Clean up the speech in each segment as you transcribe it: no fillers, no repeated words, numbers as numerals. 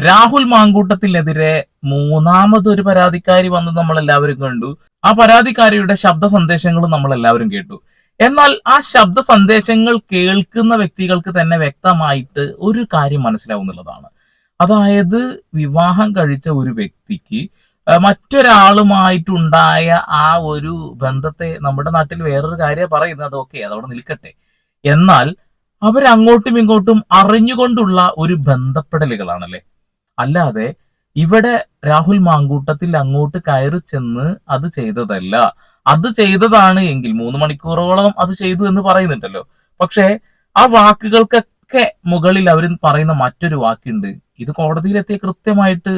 രാഹുൽ മാങ്കൂട്ടത്തിനെതിരെ മൂന്നാമതൊരു പരാതിക്കാരി വന്ന് നമ്മൾ എല്ലാവരും കണ്ടു. ആ പരാതിക്കാരിയുടെ ശബ്ദ സന്ദേശങ്ങൾ നമ്മൾ എല്ലാവരും കേട്ടു. എന്നാൽ ആ ശബ്ദ സന്ദേശങ്ങൾ കേൾക്കുന്ന വ്യക്തികൾക്ക് തന്നെ വ്യക്തമായിട്ട് ഒരു കാര്യം മനസ്സിലാവുന്നുള്ളതാണ്. അതായത് വിവാഹം കഴിച്ച ഒരു വ്യക്തിക്ക് മറ്റൊരാളുമായിട്ടുണ്ടായ ആ ഒരു ബന്ധത്തെ നമ്മുടെ നാട്ടിൽ വേറൊരു കാര്യം പറയുന്നത്, ഓക്കെ അതവിടെ നിൽക്കട്ടെ, എന്നാൽ അവരങ്ങോട്ടും ഇങ്ങോട്ടും അറിഞ്ഞുകൊണ്ടുള്ള ഒരു ബന്ധപ്പെടലുകളാണല്ലേ. അല്ലാതെ ഇവിടെ രാഹുൽ മാങ്കൂട്ടത്തിൽ അങ്ങോട്ട് കയറി ചെന്ന് അത് ചെയ്തതല്ല. അത് ചെയ്തതാണ് എങ്കിൽ 3 മണിക്കൂറോളം അത് ചെയ്തു എന്ന് പറയുന്നുണ്ടല്ലോ. പക്ഷേ ആ വാക്കുകൾക്കൊക്കെ മുകളിൽ അവർ പറയുന്ന മറ്റൊരു വാക്കുണ്ട്. ഇത് കോടതിയിലെത്തിയ കൃത്യമായിട്ട്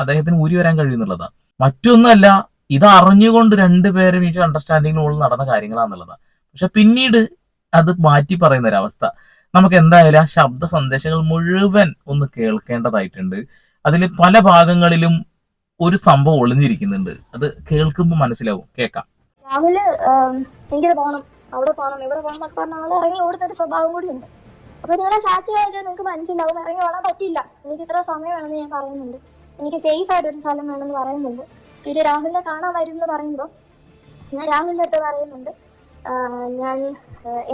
അദ്ദേഹത്തിന് ഊരി വരാൻ കഴിയുന്നുള്ളതാണ്. മറ്റൊന്നല്ല, ഇത് അറിഞ്ഞുകൊണ്ട് രണ്ടുപേരും ഈ അണ്ടർസ്റ്റാൻഡിങ്ങിനുള്ള നടന്ന കാര്യങ്ങളാന്നുള്ളതാണ്. പക്ഷെ പിന്നീട് അത് മാറ്റി പറയുന്ന ഒരവസ്ഥ. നമുക്ക് എന്തായാലും ആ ശബ്ദ സന്ദേശങ്ങൾ മുഴുവൻ ഒന്ന് കേൾക്കേണ്ടതായിട്ടുണ്ട്. അതിൽ പല ഭാഗങ്ങളിലും ഒരു സംഭവം ഒളിഞ്ഞിരിക്കുന്നുണ്ട്. അത് കേൾക്കുമ്പോൾ മനസ്സിലാവും. കേൾക്കാം. രാഹുല് എനിക്കത് പോകണം, അവിടെ പോകണം, ഇവിടെ പോകണം എന്നൊക്കെ പറഞ്ഞ ആള് ഇറങ്ങി ഓടുന്നൊരു സ്വഭാവം കൂടി ഉണ്ട്. അപ്പൊ നിങ്ങളെ ചാറ്റ് വായിച്ചാൽ നിങ്ങൾക്ക് മനസ്സിലാവും ഇറങ്ങി ഓടാൻ പറ്റില്ല, എനിക്ക് ഇത്ര സമയം വേണമെന്ന് ഞാൻ പറയുന്നുണ്ട്, എനിക്ക് സേഫ് ആയിട്ടൊരു സ്ഥലം വേണമെന്ന് പറയുന്നുണ്ട്. പിന്നെ രാഹുലിനെ കാണാൻ വരും എന്ന് പറയുമ്പോൾ ഞാൻ രാഹുലിന്റെ അടുത്ത് പറയുന്നുണ്ട്, ഞാൻ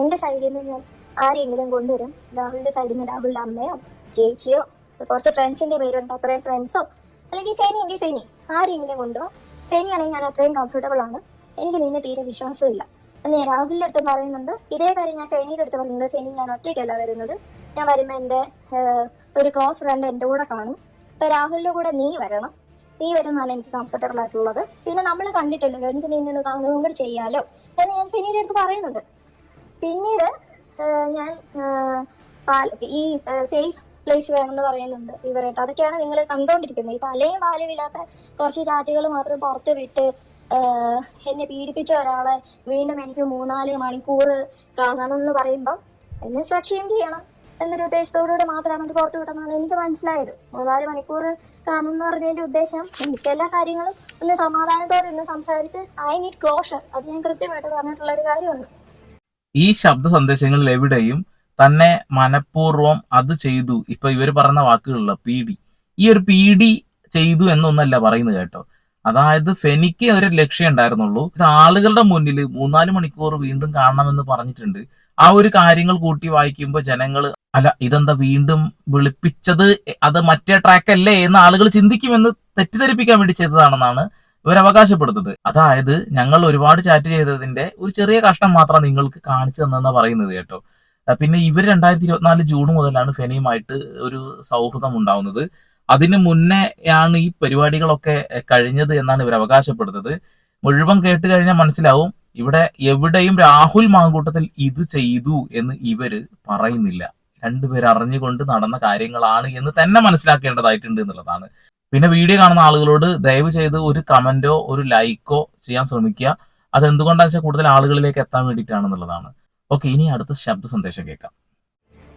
എന്റെ സൈഡിൽ നിന്ന് ഞാൻ ആരെങ്കിലും കൊണ്ടുവരും. രാഹുലിന്റെ സൈഡിൽ നിന്ന് രാഹുലിന്റെ അമ്മയോ ചേച്ചിയോ കുറച്ച് ഫ്രണ്ട്സിന്റെ പേരുണ്ട്, അത്രയും ഫ്രണ്ട്സോ അല്ലെങ്കിൽ ഫെനി എങ്കിൽ ഫെനി ആരെങ്കിലും കൊണ്ടുപോകാം. ഫെനി ആണെങ്കിൽ ഞാൻ അത്രയും കംഫർട്ടബിൾ ആണ്, എനിക്ക് നിന്നെ തീരെ വിശ്വാസമില്ല എന്ന് ഞാൻ രാഹുലിന്റെ അടുത്ത് പറയുന്നുണ്ട്. ഇതേ കാര്യം ഞാൻ ഫെനിയുടെ അടുത്ത് പറയുന്നുണ്ട്. ഫെനി ഞാൻ ഒറ്റയ്ക്കല്ല വരുന്നത്, ഞാൻ വരുമ്പോൾ എൻ്റെ ഒരു ക്ലോസ് ഫ്രണ്ട് എൻ്റെ കൂടെ കാണും. അപ്പൊ രാഹുലിന്റെ കൂടെ നീ വരണം, നീ വരുന്നതാണ് എനിക്ക് കംഫർട്ടബിൾ ആയിട്ടുള്ളത്. പിന്നെ നമ്മൾ കണ്ടിട്ടില്ലല്ലോ, എനിക്ക് നിന്നെ കാണുകയും കൂടി ചെയ്യാലോ എന്ന് ഞാൻ ഫെനിയുടെ അടുത്ത് പറയുന്നുണ്ട്. പിന്നീട് ഞാൻ ഈ സേഫ് പ്ലേസ് വേണമെന്ന് പറയുന്നുണ്ട് ഇവരായിട്ട്. അതൊക്കെയാണ് നിങ്ങൾ കണ്ടുകൊണ്ടിരിക്കുന്നത്. ഈ തലയും വാലും ഇല്ലാത്ത കുറച്ച് ചാറ്റുകൾ മാത്രം പുറത്ത് വിട്ട് എന്നെ പീഡിപ്പിച്ച ഒരാളെ വീണ്ടും എനിക്ക് 3-4 മണിക്കൂർ കാണണം എന്ന് പറയുമ്പം എന്നെ സ്ട്രക്ചർ ചെയ്യണം എന്നൊരു ഉദ്ദേശത്തോടുകൂടി മാത്രമാണ് അത് പുറത്തു വിട്ടെന്നാണ് എനിക്ക് മനസ്സിലായത്. 3-4 മണിക്കൂർ കാണണം എന്ന് പറഞ്ഞതിന്റെ ഉദ്ദേശം എനിക്ക് എല്ലാ കാര്യങ്ങളും ഒന്ന് സമാധാനത്തോടെ ഒന്ന് സംസാരിച്ച് ഐ നീഡ് ക്ലോഷർ, അത് ഞാൻ കൃത്യമായിട്ട് പറഞ്ഞിട്ടുള്ള ഒരു കാര്യമുണ്ട്. ഈ ശബ്ദ സന്ദേശങ്ങളിൽ എവിടെയും തന്നെ മനഃപൂർവ്വം അത് ചെയ്തു, ഇപ്പൊ ഇവർ പറഞ്ഞ വാക്കുകളുള്ള പീഡി, ഈ ഒരു പീഡി ചെയ്തു എന്നൊന്നല്ല പറയുന്നത് കേട്ടോ. അതായത് ഫെനിക്ക് ഒരു ലക്ഷ്യം ഉണ്ടായിരുന്നുള്ളൂ, ഇത് ആളുകളുടെ മുന്നിൽ 3-4 മണിക്കൂർ വീണ്ടും കാണണമെന്ന് പറഞ്ഞിട്ടുണ്ട്. ആ ഒരു കാര്യങ്ങൾ കൂട്ടി വായിക്കുമ്പോൾ ജനങ്ങൾ അല്ല ഇതെന്താ വീണ്ടും വിളിപ്പിച്ചത്, അത് മറ്റേ ട്രാക്ക് അല്ലേ എന്ന് ആളുകൾ ചിന്തിക്കുമെന്ന് തെറ്റിദ്ധരിപ്പിക്കാൻ വേണ്ടി ചെയ്തതാണെന്നാണ് ഇവർ അവകാശപ്പെടുന്നത്. അതായത് ഞങ്ങൾ ഒരുപാട് ചാറ്റ് ചെയ്തതിന്റെ ഒരു ചെറിയ കഷ്ണം മാത്രം നിങ്ങൾക്ക് കാണിച്ചു തന്നെന്നാ പറയുന്നത് കേട്ടോ. പിന്നെ ഇവർ 2024 ജൂൺ മുതലാണ് ഫെനിയുമായിട്ട് ഒരു സൗഹൃദം ഉണ്ടാവുന്നത്. അതിന് മുന്നേ ആണ് ഈ പരിപാടികളൊക്കെ കഴിഞ്ഞത് എന്നാണ് ഇവർ അവകാശപ്പെടുന്നത്. മുഴുവൻ കേട്ട് കഴിഞ്ഞാൽ മനസ്സിലാവും ഇവിടെ എവിടെയും രാഹുൽ മാങ്കൂട്ടത്തിൽ ഇത് ചെയ്തു എന്ന് ഇവര് പറയുന്നില്ല. രണ്ടുപേർ അറിഞ്ഞുകൊണ്ട് നടന്ന കാര്യങ്ങളാണ് എന്ന് തന്നെ മനസ്സിലാക്കേണ്ടതായിട്ടുണ്ട് എന്നുള്ളതാണ്. പിന്നെ വീഡിയോ കാണുന്ന ആളുകളോട് ദയവ് ചെയ്ത് ഒരു കമന്റോ ഒരു ലൈക്കോ ചെയ്യാൻ ശ്രമിക്കുക. അതെന്തുകൊണ്ടാണെന്ന് വെച്ചാൽ കൂടുതൽ ആളുകളിലേക്ക് എത്താൻ വേണ്ടിയിട്ടാണെന്നുള്ളതാണ്. ഓക്കെ, ഇനി അടുത്ത ശബ്ദ സന്ദേശം കേൾക്കാം.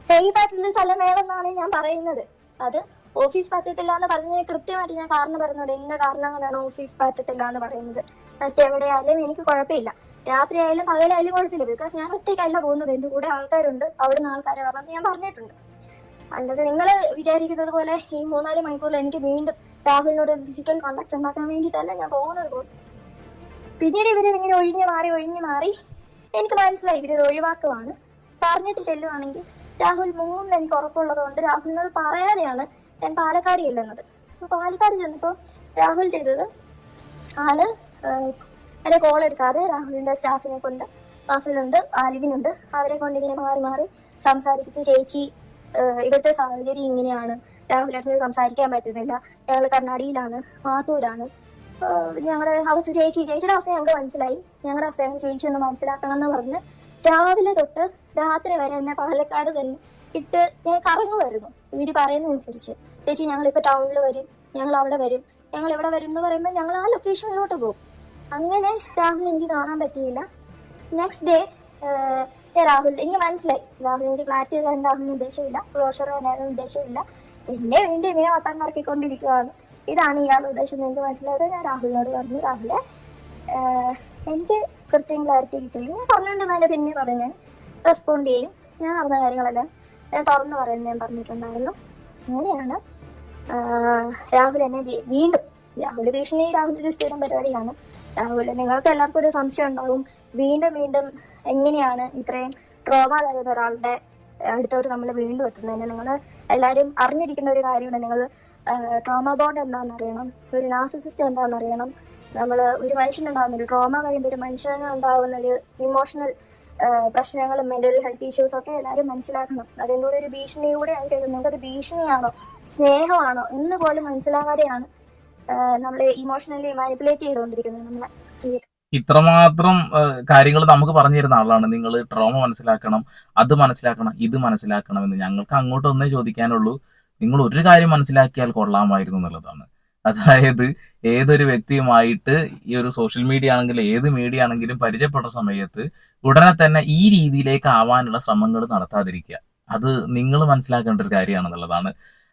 സേഫ് ആയിട്ടുള്ള സ്ഥലം വേണമെന്നാണ് ഞാൻ പറയുന്നത്. അത് ഓഫീസ് പറ്റത്തില്ല എന്ന് പറഞ്ഞ് കൃത്യമായിട്ട് ഞാൻ കാരണം പറയുന്നുണ്ട്. എന്റെ കാരണം കൊണ്ടാണ് ഓഫീസ് പറ്റത്തില്ല എന്ന് പറയുന്നത്. മറ്റെവിടെയായാലും എനിക്ക് കുഴപ്പമില്ല, രാത്രി ആയാലും പകലായാലും കുഴപ്പമില്ല. ബിക്കോസ് ഞാൻ ഒറ്റയ്ക്കല്ല പോകുന്നത്, എന്റെ കൂടെ ആൾക്കാരുണ്ട്, അവിടുന്ന് ആൾക്കാരെ പറഞ്ഞ് ഞാൻ പറഞ്ഞിട്ടുണ്ട്. അല്ലാതെ നിങ്ങൾ വിചാരിക്കുന്നത് പോലെ ഈ 3-4 മണിക്കൂറിൽ എനിക്ക് വീണ്ടും രാഹുലിനോട് ഫിസിക്കൽ കോണ്ടാക്ട് ഉണ്ടാക്കാൻ വേണ്ടിയിട്ടല്ല ഞാൻ പോകുന്നത് പോലും. പിന്നീട് ഇവരിതിങ്ങനെ ഒഴിഞ്ഞു മാറി എനിക്ക് മനസ്സിലായി ഇവരിത് ഒഴിവാക്കുവാണ്. പറഞ്ഞിട്ട് ചെല്ലുവാണെങ്കിൽ രാഹുൽ 3 എനിക്ക് ഉറപ്പുള്ളത് കൊണ്ട് രാഹുലിനോട് പറയാതെയാണ് ഞാൻ പാലക്കാട് ചെല്ലുന്നത്. അപ്പോൾ പാലക്കാട് ചെന്നപ്പോൾ രാഹുൽ ചെയ്തത് ആള് എന്നെ കോൾ എടുക്കാതെ രാഹുലിന്റെ സ്റ്റാഫിനെ കൊണ്ട്, വാസലുണ്ട്, ആലിവിനുണ്ട്, അവരെ കൊണ്ട് ഇങ്ങനെ മാറി സംസാരിപ്പിച്ച് ചേച്ചി ഇവിടുത്തെ സാഹചര്യം ഇങ്ങനെയാണ്, രാഹുലിനടുത്ത് സംസാരിക്കാൻ പറ്റുന്നില്ല, ഞങ്ങൾ കർണാടകയിലാണ്, മാത്തൂരാണ്, ഞങ്ങളുടെ അവസ്ഥ ചേച്ചിയുടെ അവസ്ഥ ഞങ്ങൾക്ക് മനസ്സിലായി, ഞങ്ങളുടെ അവസ്ഥ ഞങ്ങൾ ചേച്ചി ഒന്ന് മനസ്സിലാക്കണം എന്ന് പറഞ്ഞ് രാവിലെ തൊട്ട് രാത്രി വരെ എന്നെ പാലക്കാട് തന്നെ ഇട്ട് ഞാൻ കറങ്ങുമായിരുന്നു. ഇവര് പറയുന്നതനുസരിച്ച് ചേച്ചി ഞങ്ങളിപ്പോൾ ടൗണിൽ വരും, ഞങ്ങൾ അവിടെ വരും, ഞങ്ങൾ ഇവിടെ വരും എന്ന് പറയുമ്പോൾ ഞങ്ങൾ ആ ലൊക്കേഷനിലോട്ട് പോകും. അങ്ങനെ രാഹുൽ എനിക്ക് കാണാൻ പറ്റിയില്ല. നെക്സ്റ്റ് ഡേ രാഹുൽ എനിക്ക് മനസ്സിലായി രാഹുൽ എനിക്ക് ക്ലാരിറ്റി തരാൻ രാഹുലിന് ഉദ്ദേശമില്ല, ക്ലോഷർ തരാനും ഉദ്ദേശമില്ല, എന്നെ വേണ്ടി ഇങ്ങനെ വട്ടം കറക്കിക്കൊണ്ടിരിക്കുകയാണ്, ഇതാണ് ഇയാളുടെ ഉദ്ദേശം എന്ന് എനിക്ക് മനസ്സിലായത്. ഞാൻ രാഹുലിനോട് പറഞ്ഞു, രാഹുലെ എനിക്ക് കൃത്യം ക്ലാരിറ്റി കിട്ടില്ല, ഞാൻ പറഞ്ഞിട്ടുണ്ടെന്നല്ല പിന്നെ പറഞ്ഞു, റെസ്പോണ്ട് ചെയ്യും, ഞാൻ അറിഞ്ഞ കാര്യങ്ങളെല്ലാം ഞാൻ തുറന്നു പറയാൻ ഞാൻ പറഞ്ഞിട്ടുണ്ടായിരുന്നു. അങ്ങനെയാണ് രാഹുൽ എന്നെ വീണ്ടും രാഹുൽ ഭീഷണി രാഹുലിന്റെ സ്ഥിരം പരിപാടിയാണ്. രാഹുൽ നിങ്ങൾക്ക് എല്ലാവർക്കും ഒരു സംശയം ഉണ്ടാവും, വീണ്ടും വീണ്ടും എങ്ങനെയാണ് ഇത്രയും ട്രോമ തരുന്ന ഒരാളുടെ അടുത്തോട്ട് നമ്മൾ വീണ്ടും എത്തുന്നതിന്. നിങ്ങൾ എല്ലാവരും അറിഞ്ഞിരിക്കുന്ന ഒരു കാര്യമാണ്, നിങ്ങൾ ട്രോമ ബോണ്ട് എന്താണെന്ന് അറിയണം, ഒരു നാർസിസിസ്റ്റ് എന്താണെന്ന് അറിയണം. നമ്മൾ ഒരു മനുഷ്യനുണ്ടാകുന്ന ഒരു ട്രോമ കഴിയുമ്പോൾ ഒരു മനുഷ്യനുണ്ടാകുന്ന ഒരു ഇമോഷണൽ പ്രശ്നങ്ങളും മെന്റൽ ഹെൽത്ത് ഇഷ്യൂസ് ഒക്കെ എല്ലാവരും മനസ്സിലാക്കണം. അതിൻ്റെ കൂടെ ഒരു ഭീഷണി കൂടെ ആയിട്ട് നിങ്ങൾക്കത് ഭീഷണിയാണോ സ്നേഹമാണോ എന്ന് പോലും മനസ്സിലാകാതെയാണ് നമ്മൾ ഇമോഷണലി മാനിപ്പുലേറ്റ് ചെയ്തുകൊണ്ടിരിക്കുന്നത് നമ്മളെ. ഇത്രമാത്രം കാര്യങ്ങൾ നമുക്ക് പറഞ്ഞു തരുന്ന ആളാണ്. നിങ്ങൾ ട്രോമ മനസ്സിലാക്കണം, അത് മനസ്സിലാക്കണം, ഇത് മനസ്സിലാക്കണം എന്ന്. ഞങ്ങൾക്ക് അങ്ങോട്ട് ഒന്നേ ചോദിക്കാനുള്ളൂ, നിങ്ങൾ ഒരു കാര്യം മനസ്സിലാക്കിയാൽ കൊള്ളാമായിരുന്നു എന്നുള്ളതാണ്. അതായത് ഏതൊരു വ്യക്തിയുമായിട്ട് ഈ ഒരു സോഷ്യൽ മീഡിയ ആണെങ്കിലും ഏത് മീഡിയ ആണെങ്കിലും പരിചയപ്പെടുന്ന സമയത്ത് ഉടനെ തന്നെ ഈ രീതിയിലേക്ക് ആവാനുള്ള ശ്രമങ്ങൾ നടത്താതിരിക്കുക. അത് നിങ്ങൾ മനസ്സിലാക്കേണ്ട ഒരു കാര്യമാണെന്നുള്ളതാണ്.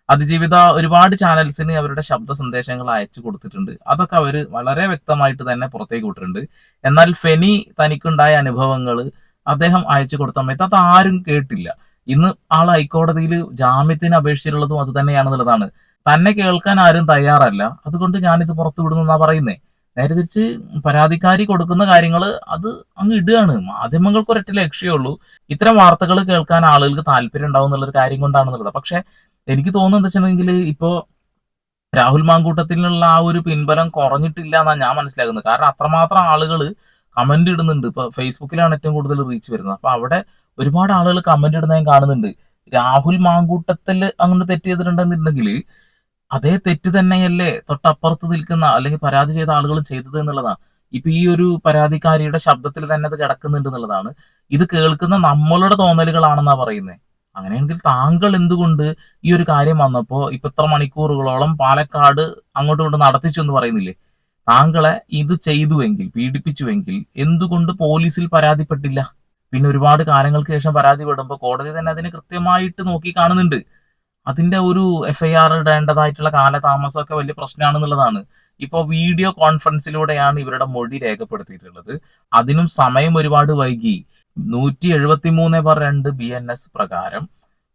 അതിജീവിത ഒരുപാട് ചാനൽസിന് അവരുടെ ശബ്ദ സന്ദേശങ്ങൾ അയച്ചു കൊടുത്തിട്ടുണ്ട്. അതൊക്കെ അവർ വളരെ വ്യക്തമായിട്ട് തന്നെ പുറത്തേക്ക് വിട്ടിട്ടുണ്ട്. എന്നാൽ ഫെനി തനിക്കുണ്ടായ അനുഭവങ്ങൾ അദ്ദേഹം അയച്ചു കൊടുത്ത സമയത്ത് അത് ആരും കേട്ടില്ല. ഇന്ന് ആൾ ഹൈക്കോടതിയിൽ ജാമ്യത്തിന് അപേക്ഷിച്ചിട്ടുള്ളതും അത് തന്നെയാണെന്നുള്ളതാണ്. തന്നെ കേൾക്കാൻ ആരും തയ്യാറല്ല, അതുകൊണ്ട് ഞാനിത് പുറത്തു വിടുന്നെന്നാ പറയുന്നേ. നേരെ തിരിച്ച് പരാതിക്കാരി കൊടുക്കുന്ന കാര്യങ്ങൾ അത് അങ്ങ് ഇടുകയാണ്. മാധ്യമങ്ങൾക്ക് ഒരൊറ്റ ലക്ഷ്യമുള്ളൂ, ഇത്തരം വാർത്തകൾ കേൾക്കാൻ ആളുകൾക്ക് താല്പര്യം ഉണ്ടാവും എന്നുള്ളൊരു കാര്യം കൊണ്ടാണെന്നുള്ളത്. പക്ഷെ എനിക്ക് തോന്നുന്നത് എന്താ വെച്ചിട്ടുണ്ടെങ്കിൽ ഇപ്പോ രാഹുൽ മാങ്കൂട്ടത്തിനുള്ള ആ ഒരു പിൻബലം കുറഞ്ഞിട്ടില്ല എന്നാണ് ഞാൻ മനസ്സിലാക്കുന്നത്. കാരണം അത്രമാത്രം ആളുകൾ കമന്റ് ഇടുന്നുണ്ട്. ഇപ്പൊ ഫേസ്ബുക്കിലാണ് ഏറ്റവും കൂടുതൽ റീച്ച് വരുന്നത്. അപ്പൊ അവിടെ ഒരുപാട് ആളുകൾ കമന്റ് ഇടുന്ന ഞാൻ കാണുന്നുണ്ട്. രാഹുൽ മാങ്കൂട്ടത്തിൽ അങ്ങനെ തെറ്റ് ചെയ്തിട്ടുണ്ടെന്നുണ്ടെങ്കിൽ അതേ തെറ്റ് തന്നെയല്ലേ തൊട്ടപ്പുറത്ത് നിൽക്കുന്ന അല്ലെങ്കിൽ പരാതി ചെയ്ത ആളുകൾ ചെയ്തത് എന്നുള്ളതാണ്. ഇപ്പൊ ഈ ഒരു പരാതിക്കാരിയുടെ ശബ്ദത്തിൽ തന്നെ അത് കിടക്കുന്നുണ്ട് എന്നുള്ളതാണ്. ഇത് കേൾക്കുന്ന നമ്മളുടെ തോന്നലുകളാണെന്നാ പറയുന്നത്. അങ്ങനെയെങ്കിൽ താങ്കൾ എന്തുകൊണ്ട് ഈ ഒരു കാര്യം വന്നപ്പോ ഇപ്പൊ ഇത്ര മണിക്കൂറുകളോളം പാലക്കാട് അങ്ങോട്ടും ഇങ്ങോട്ടും നടത്തിച്ചു എന്ന് പറയുന്നില്ലേ? താങ്കളെ ഇത് ചെയ്തുവെങ്കിൽ, പീഡിപ്പിച്ചുവെങ്കിൽ എന്തുകൊണ്ട് പോലീസിൽ പരാതിപ്പെട്ടില്ല? പിന്നെ ഒരുപാട് കാലങ്ങൾക്ക് ശേഷം പരാതിപ്പെടുമ്പോൾ കോടതി തന്നെ അതിനെ കൃത്യമായിട്ട് നോക്കി കാണുന്നുണ്ട്. അതിന്റെ ഒരു FIR ഇടേണ്ടതായിട്ടുള്ള കാലതാമസമൊക്കെ വലിയ പ്രശ്നമാണെന്നുള്ളതാണ്. ഇപ്പോൾ വീഡിയോ കോൺഫറൻസിലൂടെയാണ് ഇവരുടെ മൊഴി രേഖപ്പെടുത്തിയിട്ടുള്ളത്. അതിനും സമയം ഒരുപാട് വൈകി. 173/2 BNS പ്രകാരം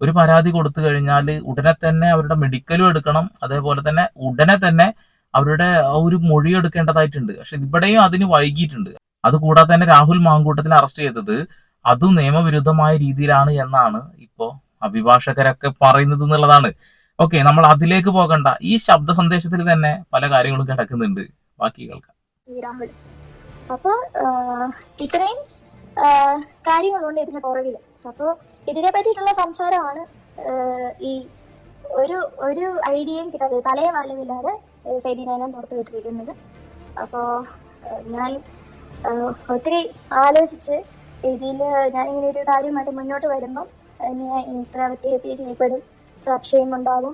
ഒരു പരാതി കൊടുത്തു കഴിഞ്ഞാൽ ഉടനെ തന്നെ അവരുടെ മെഡിക്കലും എടുക്കണം, അതേപോലെ തന്നെ ഉടനെ തന്നെ അവരുടെ ഒരു മൊഴി എടുക്കേണ്ടതായിട്ടുണ്ട്. പക്ഷെ ഇവിടെയും അതിന് വൈകിയിട്ടുണ്ട്. അതുകൂടാതെ തന്നെ രാഹുൽ മാങ്കൂട്ടത്തിനെ അറസ്റ്റ് ചെയ്തത് അതും നിയമവിരുദ്ധമായ രീതിയിലാണ് എന്നാണ് ഇപ്പോ അഭിഭാഷകരൊക്കെ പറയുന്നത് എന്നുള്ളതാണ്. ഓക്കെ, നമ്മൾ അതിലേക്ക് പോകണ്ട. ഈ ശബ്ദ സന്ദേശത്തിൽ തന്നെ പല കാര്യങ്ങളും കിടക്കുന്നുണ്ട്, ബാക്കി കേൾക്കാം. രാഹുൽ അപ്പൊ ഇത്രയും കാര്യങ്ങളുണ്ട് ഇതിന് പുറകില്. അപ്പോൾ ഇതിനെ പറ്റിയിട്ടുള്ള സംസാരമാണ് ഈ ഒരു ഐഡിയയും കിട്ടാതെ തലയും വലമില്ലാതെ ഫെഡിനേനം പുറത്തു വിട്ടിരിക്കുന്നത്. അപ്പോൾ ഞാൻ ഒത്തിരി ആലോചിച്ച് ഇതിൽ ഞാൻ ഇങ്ങനെ ഒരു കാര്യമായിട്ട് മുന്നോട്ട് വരുമ്പം ഇത്ര വ്യക്തി ചെയ്യപ്പെടും, സംശയം ഉണ്ടാകും,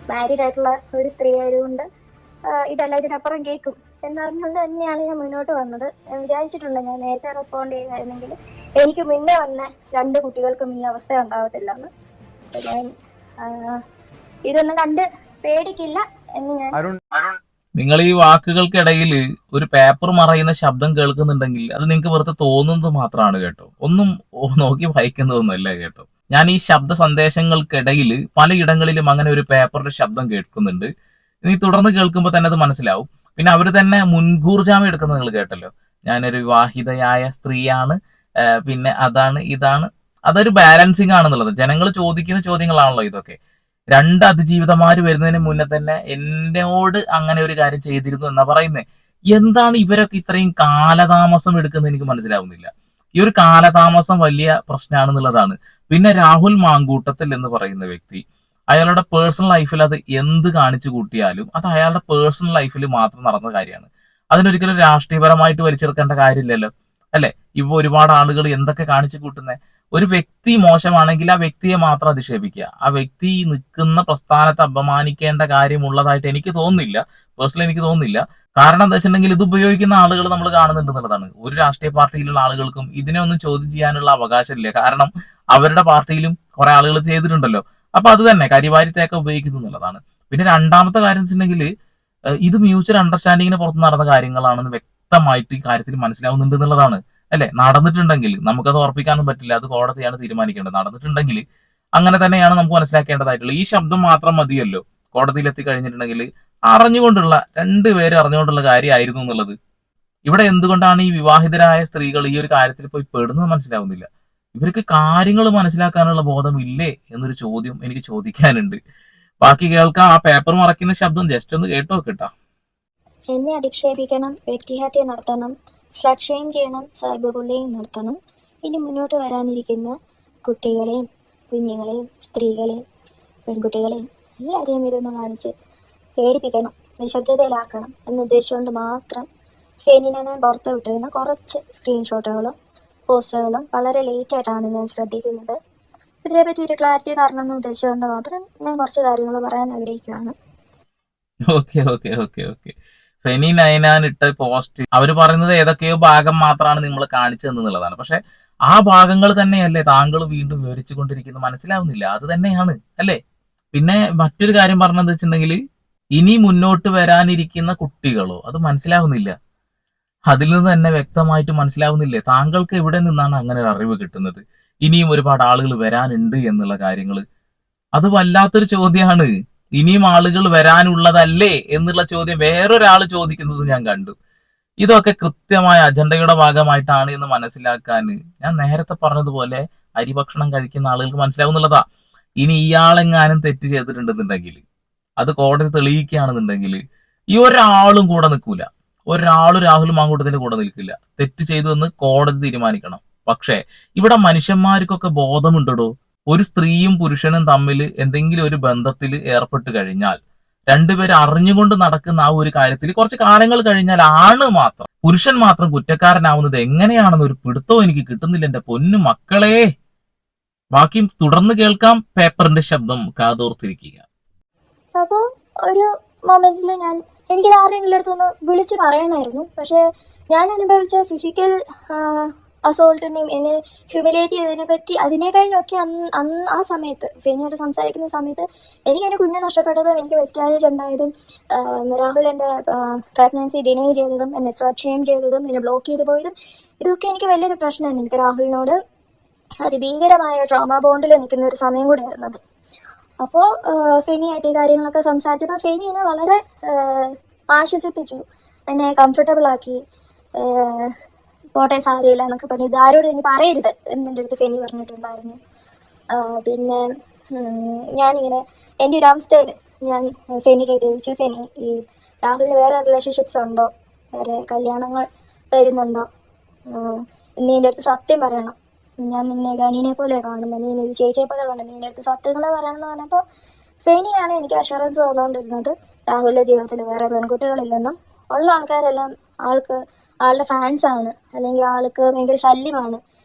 മാരീഡ് ആയിട്ടുള്ള ഒരു സ്ത്രീ ആയതുകൊണ്ട് ഇതെല്ലാം ഇതിനപ്പുറം കേൾക്കും എന്നറിഞ്ഞുകൊണ്ട് തന്നെയാണ് ഞാൻ മുന്നോട്ട് വന്നത്. ഞാൻ വിചാരിച്ചിട്ടുണ്ട് ഞാൻ നേരത്തെ റെസ്പോണ്ട് ചെയ്യുമായിരുന്നെങ്കിൽ എനിക്ക് മുന്നേ വന്ന 2 കുട്ടികൾക്കും ഈ അവസ്ഥ ഉണ്ടാവത്തില്ലെന്ന്. ഞാൻ ഇതൊന്നും കണ്ട് പേടിക്കില്ല എന്ന് ഞാൻ. നിങ്ങൾ ഈ വാക്കുകൾക്കിടയിൽ ഒരു പേപ്പർ മറയുന്ന ശബ്ദം കേൾക്കുന്നുണ്ടെങ്കിൽ അത് നിങ്ങൾക്ക് വെറുതെ തോന്നുന്നത് മാത്രമാണ് കേട്ടോ, ഒന്നും നോക്കി വായിക്കുന്നതൊന്നുമല്ല കേട്ടോ. ഞാൻ ഈ ശബ്ദ സന്ദേശങ്ങൾക്കിടയിൽ പലയിടങ്ങളിലും അങ്ങനെ ഒരു പേപ്പറിന്റെ ശബ്ദം കേൾക്കുന്നുണ്ട്. നീ തുടർന്ന് കേൾക്കുമ്പോൾ തന്നെ അത് മനസ്സിലാവും. പിന്നെ അവർ തന്നെ മുൻകൂർ ജാമ്യം എടുക്കുന്നത് നിങ്ങൾ കേട്ടല്ലോ. ഞാനൊരു വിവാഹിതയായ സ്ത്രീയാണ്, പിന്നെ അതാണ് ഇതാണ്. അതൊരു ബാലൻസിങ് ആണെന്നുള്ളത്. ജനങ്ങൾ ചോദിക്കുന്ന ചോദ്യങ്ങളാണല്ലോ ഇതൊക്കെ. 2 അതിജീവിതമാര് വരുന്നതിന് മുന്നേ തന്നെ എന്നോട് അങ്ങനെ ഒരു കാര്യം ചെയ്തിരുന്നു എന്നാ പറയുന്നത്. എന്താണ് ഇവരൊക്കെ ഇത്രയും കാലതാമസം എടുക്കുന്നത് എനിക്ക് മനസ്സിലാവുന്നില്ല. ഈ ഒരു കാലതാമസം വലിയ പ്രശ്നമാണെന്നുള്ളതാണ്. പിന്നെ രാഹുൽ മാങ്കൂട്ടത്തിൽ എന്ന് പറയുന്ന വ്യക്തി അയാളുടെ പേഴ്സണൽ ലൈഫിൽ അത് എന്ത് കാണിച്ചു കൂട്ടിയാലും അത് അയാളുടെ പേഴ്സണൽ ലൈഫിൽ മാത്രം നടന്ന കാര്യമാണ്. അതിനൊരിക്കലും രാഷ്ട്രീയപരമായിട്ട് വലിച്ചെടുക്കേണ്ട കാര്യമില്ലല്ലോ, അല്ലെ? ഇപ്പൊ ഒരുപാട് ആളുകൾ എന്തൊക്കെ കാണിച്ചു കൂട്ടുന്നത്. ഒരു വ്യക്തി മോശമാണെങ്കിൽ ആ വ്യക്തിയെ മാത്രം അധിക്ഷേപിക്കുക, ആ വ്യക്തി നിൽക്കുന്ന പ്രസ്ഥാനത്തെ അപമാനിക്കേണ്ട കാര്യമുള്ളതായിട്ട് എനിക്ക് തോന്നുന്നില്ല. പേഴ്സണലി എനിക്ക് തോന്നുന്നില്ല. കാരണം എന്താ വെച്ചിട്ടുണ്ടെങ്കിൽ ഇത് ഉപയോഗിക്കുന്ന ആളുകൾ നമ്മൾ കാണുന്നുണ്ട് എന്നുള്ളതാണ്. ഒരു രാഷ്ട്രീയ പാർട്ടിയിലുള്ള ആളുകൾക്കും ഇതിനെ ഒന്നും ചോദ്യം ചെയ്യാനുള്ള അവകാശമില്ല. കാരണം അവരുടെ പാർട്ടിയിലും കുറെ ആളുകൾ ചെയ്തിട്ടുണ്ടല്ലോ. അപ്പൊ അത് തന്നെ കരിവാരിത്തേക്ക് ഉപയോഗിക്കുന്നു എന്നുള്ളതാണ്. പിന്നെ രണ്ടാമത്തെ കാര്യം വെച്ചിട്ടുണ്ടെങ്കിൽ ഇത് മ്യൂച്വൽ അണ്ടർസ്റ്റാൻഡിങ്ങിന് പുറത്ത് നടന്ന കാര്യങ്ങളാണെന്ന് വ്യക്തമായിട്ട് ഈ കാര്യത്തിൽ മനസ്സിലാവുന്നുണ്ട് എന്നുള്ളതാണ്. അല്ലെ? നടന്നിട്ടുണ്ടെങ്കിൽ നമുക്കത് ഉറപ്പിക്കാനും പറ്റില്ല, അത് കോടതിയാണ് തീരുമാനിക്കേണ്ടത്. നടന്നിട്ടുണ്ടെങ്കിൽ അങ്ങനെ തന്നെയാണ് നമുക്ക് മനസ്സിലാക്കേണ്ടതായിട്ടുള്ളത്. ഈ ശബ്ദം മാത്രം മതിയല്ലോ കോടതിയിലെത്തി കഴിഞ്ഞിട്ടുണ്ടെങ്കിൽ അറിഞ്ഞുകൊണ്ടുള്ള രണ്ടുപേരും അറിഞ്ഞുകൊണ്ടുള്ള കാര്യമായിരുന്നു എന്നുള്ളത്. ഇവിടെ എന്തുകൊണ്ടാണ് ഈ വിവാഹിതരായ സ്ത്രീകൾ ഈ ഒരു കാര്യത്തിൽ പോയി പെടുന്നത് മനസ്സിലാവുന്നില്ല. ഇവർക്ക് കാര്യങ്ങൾ മനസ്സിലാക്കാനുള്ള ബോധം ഇല്ലേ എന്നൊരു ചോദ്യം എനിക്ക് ചോദിക്കാനുണ്ട്. ബാക്കി കേൾക്കാം. ആ പേപ്പർ മറക്കുന്ന ശബ്ദം ജസ്റ്റ് ഒന്ന് കേട്ടോ കേട്ടാ. എന്നെ അധിക്ഷേപിക്കണം, വ്യക്തിഹത്യ നടത്തണം, സ്ലട്ട് ഷെയിം ചെയ്യണം, സൈബർ ബുള്ളിങ് നടത്തണം. ഇനി മുന്നോട്ട് വരാനിരിക്കുന്ന കുട്ടികളെയും കുഞ്ഞുങ്ങളെയും സ്ത്രീകളെയും പെൺകുട്ടികളെയും എല്ലാവരെയും ഇതൊന്ന് കാണിച്ച് പേടിപ്പിക്കണം, നിശബ്ദതയിലാക്കണം എന്ന ഉദ്ദേശിച്ചുകൊണ്ട് മാത്രം ഫെനിനെ ഞാൻ പുറത്തു വിട്ടിരുന്ന കുറച്ച് സ്ക്രീൻഷോട്ടുകളും പോസ്റ്ററുകളും വളരെ ലേറ്റായിട്ടാണ് ഞാൻ ശ്രദ്ധിക്കുന്നത്. ഇതിനെപ്പറ്റി ഒരു ക്ലാരിറ്റി തരണം എന്ന് ഉദ്ദേശിച്ചുകൊണ്ട് മാത്രം ഞാൻ കുറച്ച് കാര്യങ്ങൾ പറയാൻ ആഗ്രഹിക്കുകയാണ്. Okay okay okay okay Feni Ninan ഇട്ട പോസ്റ്റ് അവർ പറയുന്നത് ഏതൊക്കെയോ ഭാഗം മാത്രമാണ് നിങ്ങൾ കാണിച്ചു തന്നുള്ളതാണ്. പക്ഷെ ആ ഭാഗങ്ങൾ തന്നെയല്ലേ താങ്കൾ വീണ്ടും വിവരിച്ചു കൊണ്ടിരിക്കുന്നത്? മനസ്സിലാവുന്നില്ല. അത് തന്നെയാണ് അല്ലേ? പിന്നെ മറ്റൊരു കാര്യം പറഞ്ഞത് വെച്ചിട്ടുണ്ടെങ്കിൽ ഇനി മുന്നോട്ട് വരാനിരിക്കുന്ന കുട്ടികളോ, അത് മനസ്സിലാവുന്നില്ല. അതിൽ നിന്ന് തന്നെ വ്യക്തമായിട്ട് മനസ്സിലാവുന്നില്ലേ താങ്കൾക്ക് എവിടെ നിന്നാണ് അങ്ങനെ ഒരു അറിവ് കിട്ടുന്നത്? ഇനിയും ഒരുപാട് ആളുകൾ വരാനുണ്ട് എന്നുള്ള കാര്യങ്ങൾ, അത് വല്ലാത്തൊരു ചോദ്യമാണ്. ഇനിയും ആളുകൾ വരാനുള്ളതല്ലേ എന്നുള്ള ചോദ്യം വേറൊരാൾ ചോദിക്കുന്നത് ഞാൻ കണ്ടു. ഇതൊക്കെ കൃത്യമായ അജണ്ടയുടെ ഭാഗമായിട്ടാണ് എന്ന് മനസ്സിലാക്കാൻ ഞാൻ നേരത്തെ പറഞ്ഞതുപോലെ അരിഭക്ഷണം കഴിക്കുന്ന ആളുകൾക്ക് മനസ്സിലാവുന്നുള്ളതാ. ഇനി ഇയാളെങ്ങാനും തെറ്റ് ചെയ്തിട്ടുണ്ടെന്നുണ്ടെങ്കിൽ, അത് കോടതി തെളിയിക്കുകയാണെന്നുണ്ടെങ്കിൽ ഈ ഒരാളും കൂടെ നിൽക്കൂല. ഒരാളും രാഹുൽ മാങ്കൂട്ടത്തിന്റെ കൂടെ നിൽക്കില്ല. തെറ്റ് ചെയ്തു എന്ന് കോടതി തീരുമാനിക്കണം. പക്ഷേ ഇവിടെ മനുഷ്യന്മാർക്കൊക്കെ ബോധമുണ്ടോ? ഒരു സ്ത്രീയും പുരുഷനും തമ്മിൽ എന്തെങ്കിലും ഒരു ബന്ധത്തിൽ ഏർപ്പെട്ട് കഴിഞ്ഞാൽ രണ്ടുപേരും അറിഞ്ഞുകൊണ്ട് നടക്കുന്ന ആ ഒരു കാര്യത്തിൽ കുറച്ച് കാലങ്ങൾ കഴിഞ്ഞാൽ പുരുഷൻ മാത്രം കുറ്റക്കാരനാവുന്നത് എങ്ങനെയാണെന്ന് ഒരു പിടുത്തവും എനിക്ക് കിട്ടുന്നില്ല എന്റെ പൊന്നു മക്കളെ. ബാക്കി തുടർന്ന് കേൾക്കാം. പേപ്പറിന്റെ ശബ്ദം കാതോർത്തിരിക്കുക. അപ്പോൾ ഒരു മൊമെന്റിൽ എനിക്കിത് ആരെങ്കിലും അടുത്തൊന്ന് വിളിച്ച് പറയണമായിരുന്നു. പക്ഷെ ഞാൻ അനുഭവിച്ച ഫിസിക്കൽ അസോൾട്ടിനെയും എന്നെ ഹ്യൂമിലേറ്റ് ചെയ്തതിനെ പറ്റി അതിനേക്കാളൊക്കെ ആ സമയത്ത് ഫെനിയോട് സംസാരിക്കുന്ന സമയത്ത് എനിക്ക് എൻ്റെ കുഞ്ഞെ നഷ്ടപ്പെട്ടതും എനിക്ക് മിസ്കാരേജ് ഉണ്ടായതും രാഹുൽ എൻ്റെ പ്രഗ്നൻസി ഡിനൈ ചെയ്തതും എന്നെ സ്ലട്ട് ഷെയിം ചെയ്തതും എന്നെ ബ്ലോക്ക് ചെയ്ത് പോയതും ഇതൊക്കെ എനിക്ക് വലിയൊരു പ്രശ്നമാണ്. എനിക്ക് രാഹുലിനോട് അതിഭീകരമായ ട്രോമ ബോണ്ടിൽ നിൽക്കുന്ന ഒരു സമയം കൂടെ ആയിരുന്നത്. അപ്പോൾ ഫെനിയായിട്ട് ഈ കാര്യങ്ങളൊക്കെ സംസാരിച്ചപ്പോൾ ഫെനി എന്നെ വളരെ ആശ്വസിപ്പിച്ചു, എന്നെ കംഫർട്ടബിൾ ആക്കി. പോട്ടെ സാരിയില്ല എന്നൊക്കെ പറഞ്ഞ് ഇതാരോടും ഇനി പറയരുത് എന്നെൻ്റെ അടുത്ത് ഫെനി പറഞ്ഞിട്ടുണ്ടായിരുന്നു. പിന്നെ ഞാനിങ്ങനെ എൻ്റെ ഒരു അവസ്ഥയിൽ ഞാൻ ഫെനിക്ക് ചോദിച്ചു, ഫെനി ഈ രാഹുലിന് വേറെ റിലേഷൻഷിപ്സ് ഉണ്ടോ, വേറെ കല്യാണങ്ങൾ വരുന്നുണ്ടോ, നീ എൻ്റെ അടുത്ത് സത്യം പറയണം, ഞാൻ നിന്നെ ഒരു അനിയനെ പോലെ കാണുന്നത്, നീ ഒരു ചേച്ചിയെ പോലെ കാണുന്നത്, നിന്റെ അടുത്ത് സത്യങ്ങളെ പറയണം എന്ന് പറഞ്ഞപ്പോൾ ഫെനിയാണ് എനിക്ക് അഷുറൻസ് തന്നുകൊണ്ടിരുന്നത് രാഹുലിൻ്റെ ജീവിതത്തിൽ വേറെ പെൺകുട്ടികളില്ലെന്നും ഉള്ള ആൾക്കാരെല്ലാം ആളുടെ ഫാൻസാണ്, അല്ലെങ്കിൽ ആൾക്ക് ഭയങ്കര ശല്യമാണ്,